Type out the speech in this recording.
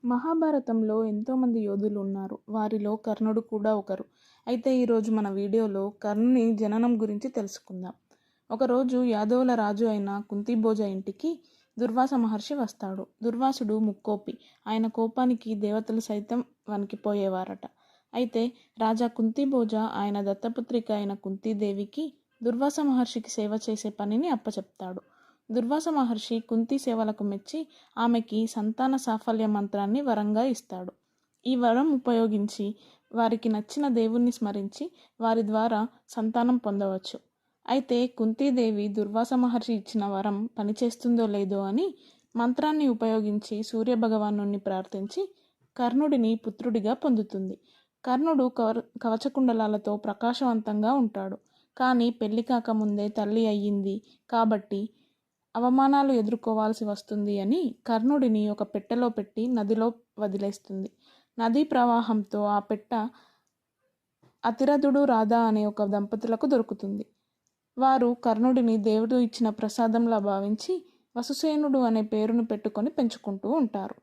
మహాభారతంలో ఎంతోమంది యోధులు ఉన్నారు. వారిలో కర్ణుడు కూడా ఒకరు. అయితే ఈరోజు మన వీడియోలో కర్ణుని జననం గురించి తెలుసుకుందాం. ఒకరోజు యాదవుల రాజు అయిన కుంతిభోజ ఇంటికి దుర్వాస మహర్షి వస్తాడు. దుర్వాసుడు ముక్కోపి. ఆయన కోపానికి దేవతలు సైతం వణికిపోయేవారట. అయితే రాజా కుంతిభోజ ఆయన దత్తపుత్రిక అయిన కుంతీదేవికి దుర్వాస మహర్షికి సేవ చేసే పనిని అప్పచెప్తాడు. దుర్వాస మహర్షి కుంతి సేవలకు మెచ్చి ఆమెకి సంతాన సాఫల్య మంత్రాన్ని వరంగా ఇస్తాడు. ఈ వరం ఉపయోగించి వారికి నచ్చిన దేవుణ్ణి స్మరించి వారి ద్వారా సంతానం పొందవచ్చు. అయితే కుంతీదేవి దుర్వాస మహర్షి ఇచ్చిన వరం పనిచేస్తుందో లేదో అని మంత్రాన్ని ఉపయోగించి సూర్యభగవాను ప్రార్థించి కర్ణుడిని పుత్రుడిగా పొందుతుంది. కర్ణుడు కవచకుండలాలతో ప్రకాశవంతంగా ఉంటాడు. కానీ పెళ్లి కాకముందే తల్లి అయ్యింది కాబట్టి అవమానాలు ఎదుర్కోవాల్సి వస్తుంది అని కర్ణుడిని ఒక పెట్టెలో పెట్టి నదిలో వదిలేస్తుంది. నదీ ప్రవాహంతో ఆ పెట్ట అతిరథుడు రాధ అనే ఒక దంపతులకు దొరుకుతుంది. వారు కర్ణుడిని దేవుడు ఇచ్చిన ప్రసాదంలా భావించి వసుసేనుడు అనే పేరును పెట్టుకొని పెంచుకుంటూ ఉంటారు.